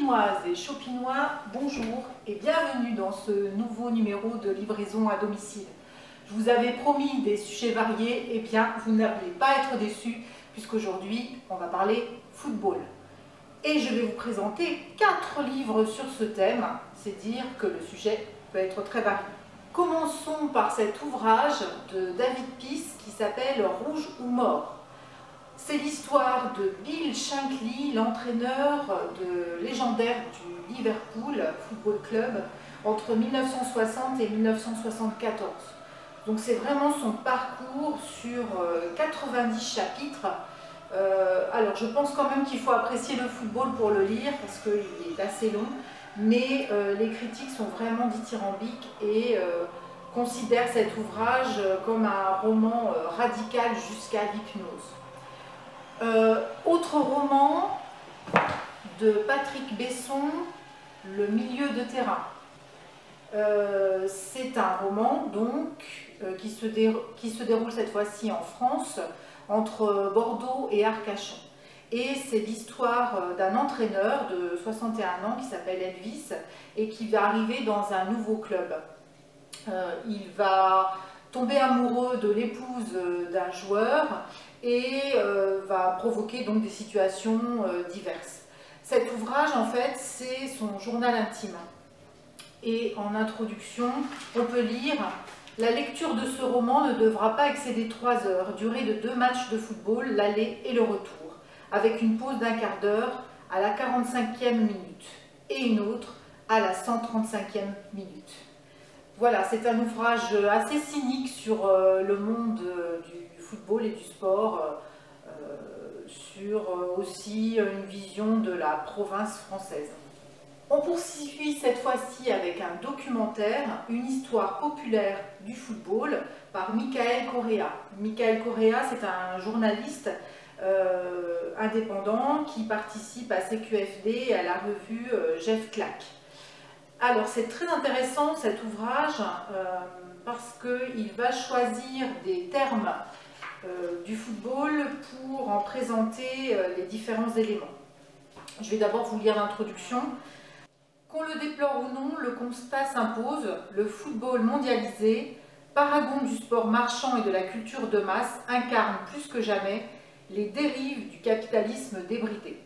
Chopinoises et Chopinois, bonjour et bienvenue dans ce nouveau numéro de livraison à domicile. Je vous avais promis des sujets variés, et bien vous n'allez pas être déçus puisqu'aujourd'hui on va parler football. Et je vais vous présenter 4 livres sur ce thème, c'est dire que le sujet peut être très varié. Commençons par cet ouvrage de David Peace qui s'appelle Rouge ou mort. C'est l'histoire de Bill Shankly, l'entraîneur légendaire du Liverpool Football Club entre 1960 et 1974. Donc c'est vraiment son parcours sur 90 chapitres. Alors je pense quand même qu'il faut apprécier le football pour le lire parce qu'il est assez long, mais les critiques sont vraiment dithyrambiques et considèrent cet ouvrage comme un roman radical jusqu'à l'hypnose. Autre roman de Patrick Besson, Le milieu de terrain. C'est un roman donc qui se déroule cette fois-ci en France, entre Bordeaux et Arcachon. Et c'est l'histoire d'un entraîneur de 61 ans qui s'appelle Elvis et qui va arriver dans un nouveau club. Il va tomber amoureux de l'épouse d'un joueur et va provoquer donc des situations diverses. Cet ouvrage, en fait, c'est son journal intime. Et en introduction, on peut lire « La lecture de ce roman ne devra pas excéder 3 heures, durée de 2 matchs de football, l'aller et le retour, avec une pause d'1 quart d'heure à la 45e minute et une autre à la 135e minute. » Voilà, c'est un ouvrage assez cynique sur le monde du football et du sport, sur aussi une vision de la province française. On poursuit cette fois-ci avec un documentaire, une histoire populaire du football par Michael Correa. Michael Correa, c'est un journaliste indépendant qui participe à CQFD et à la revue Jeff Clack. Alors c'est très intéressant cet ouvrage parce qu'il va choisir des termes du football pour en présenter les différents éléments. Je vais d'abord vous lire l'introduction. Qu'on le déplore ou non, le constat s'impose, le football mondialisé, paragon du sport marchand et de la culture de masse, incarne plus que jamais les dérives du capitalisme débridé.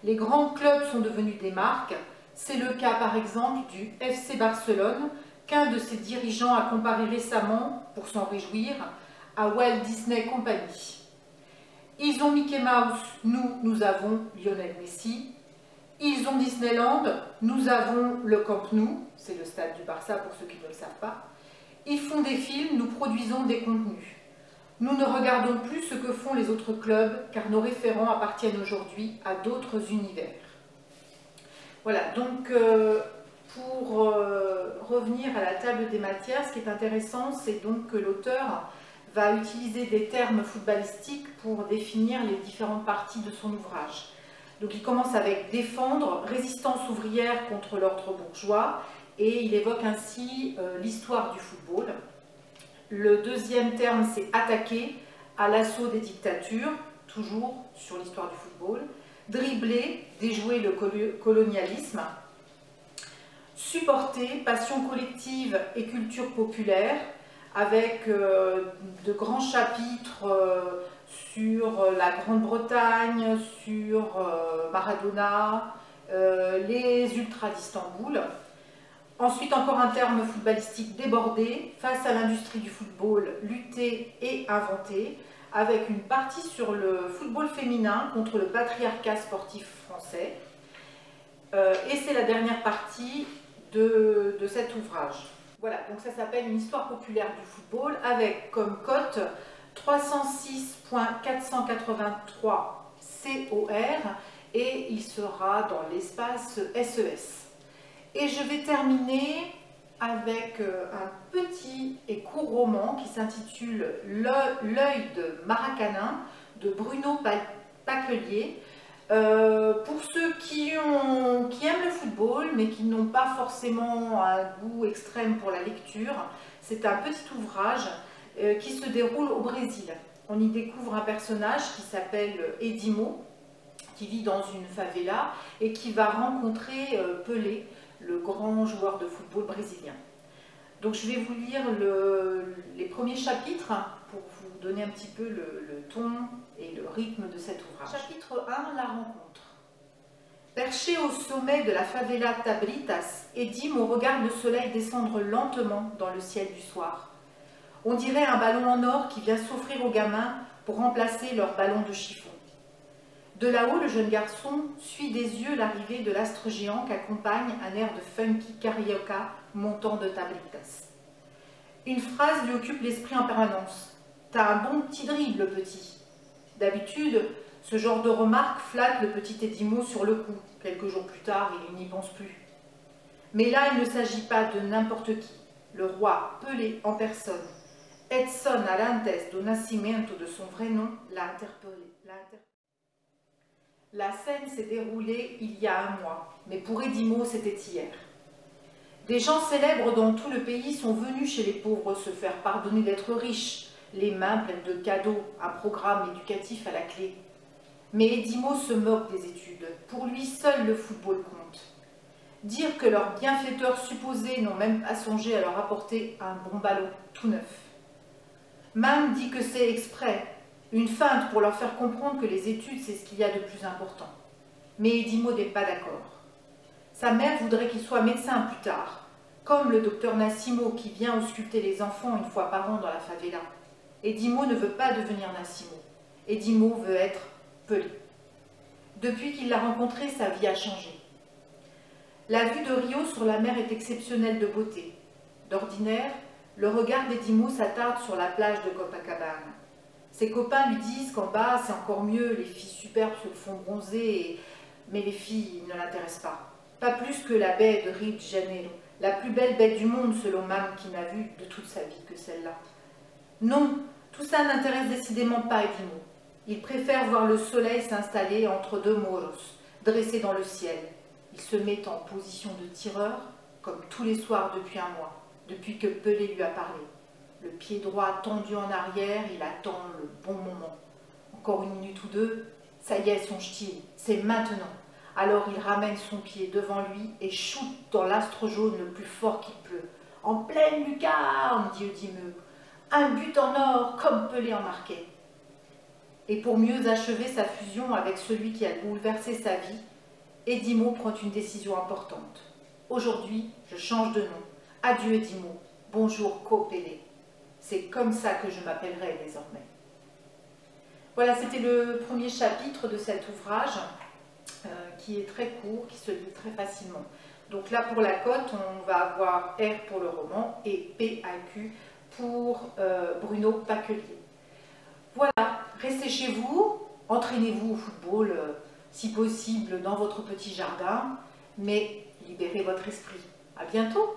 Les grands clubs sont devenus des marques. C'est le cas par exemple du FC Barcelone, qu'un de ses dirigeants a comparé récemment, pour s'en réjouir, à Walt Disney Company. Ils ont Mickey Mouse, nous avons Lionel Messi. Ils ont Disneyland, nous avons le Camp Nou, c'est le stade du Barça pour ceux qui ne le savent pas. Ils font des films, nous produisons des contenus. Nous ne regardons plus ce que font les autres clubs, car nos référents appartiennent aujourd'hui à d'autres univers. Voilà, donc pour revenir à la table des matières, ce qui est intéressant, c'est donc que l'auteur va utiliser des termes footballistiques pour définir les différentes parties de son ouvrage. Donc il commence avec « défendre »,« résistance ouvrière contre l'ordre bourgeois » et il évoque ainsi l'histoire du football. Le deuxième terme, c'est « attaquer », à l'assaut des dictatures, toujours sur l'histoire du football. Dribbler, déjouer le colonialisme. Supporter, passion collective et culture populaire, avec de grands chapitres sur la Grande-Bretagne, sur Maradona, les Ultras d'Istanbul. Ensuite, encore un terme footballistique, déborder, face à l'industrie du football, lutter et inventer, avec une partie sur le football féminin contre le patriarcat sportif français. Et c'est la dernière partie de cet ouvrage. Voilà, donc ça s'appelle Une histoire populaire du football, avec comme cote 306.483 COR, et il sera dans l'espace SES. Et je vais terminer avec un petit et court roman qui s'intitule L'œil de Maracanin de Bruno Paquelier. Pour ceux qui aiment le football mais qui n'ont pas forcément un goût extrême pour la lecture, c'est un petit ouvrage qui se déroule au Brésil. On y découvre un personnage qui s'appelle Edimo, qui vit dans une favela et qui va rencontrer Pelé, le grand joueur de football brésilien. Donc je vais vous lire les premiers chapitres pour vous donner un petit peu le ton et le rythme de cet ouvrage. Chapitre 1, la rencontre. Perché au sommet de la favela Tabritas, Edimo regarde le soleil descendre lentement dans le ciel du soir. On dirait un ballon en or qui vient s'offrir aux gamins pour remplacer leur ballon de chiffon. De là-haut, le jeune garçon suit des yeux l'arrivée de l'astre géant qu'accompagne un air de funky carioca montant de Tabritas. Une phrase lui occupe l'esprit en permanence. « T'as un bon petit dribble, petit ». D'habitude, ce genre de remarque flatte le petit Edimo sur le coup. Quelques jours plus tard, il n'y pense plus. Mais là, il ne s'agit pas de n'importe qui. Le roi Pelé en personne, Edson Arantes do Nascimento de son vrai nom, l'a interpellé. La scène s'est déroulée il y a un mois, mais pour Edimo, c'était hier. Des gens célèbres dans tout le pays sont venus chez les pauvres se faire pardonner d'être riches, les mains pleines de cadeaux, un programme éducatif à la clé. Mais Edimo se moque des études. Pour lui, seul le football compte. Dire que leurs bienfaiteurs supposés n'ont même pas songé à leur apporter un bon ballon tout neuf. Mam dit que c'est exprès, une feinte pour leur faire comprendre que les études, c'est ce qu'il y a de plus important. Mais Edimo n'est pas d'accord. Sa mère voudrait qu'il soit médecin plus tard, comme le docteur Nassimo qui vient ausculter les enfants une fois par an dans la favela. Edimo ne veut pas devenir Nassimo. Edimo veut être Pelé. Depuis qu'il l'a rencontré, sa vie a changé. La vue de Rio sur la mer est exceptionnelle de beauté. D'ordinaire, le regard d'Edimo s'attarde sur la plage de Copacabana. Ses copains lui disent qu'en bas, c'est encore mieux, les filles superbes se le font bronzer, mais les filles ne l'intéressent pas. Pas plus que la baie de Rio de Janeiro, la plus belle baie du monde selon Mam qui n'a vu de toute sa vie que celle-là. Non, tout ça n'intéresse décidément pas Edimo. Il préfère voir le soleil s'installer entre deux morros, dressés dans le ciel. Il se met en position de tireur, comme tous les soirs depuis un mois, depuis que Pelé lui a parlé. Le pied droit tendu en arrière, il attend le bon moment. Encore une minute ou deux, ça y est son ch'ti, c'est maintenant. Alors il ramène son pied devant lui et shoot dans l'astre jaune le plus fort qu'il peut. En pleine lucarne, dit Edimo. Un but en or, comme Pelé en marquait. Et pour mieux achever sa fusion avec celui qui a bouleversé sa vie, Edimo prend une décision importante. Aujourd'hui, je change de nom. Adieu Edimo, bonjour Pelé. C'est comme ça que je m'appellerai désormais. Voilà, c'était le premier chapitre de cet ouvrage qui est très court, qui se lit très facilement. Donc là, pour la cote, on va avoir R pour le roman et PAQ pour Bruno Pacquelier. Voilà, restez chez vous, entraînez-vous au football, si possible dans votre petit jardin, mais libérez votre esprit. À bientôt!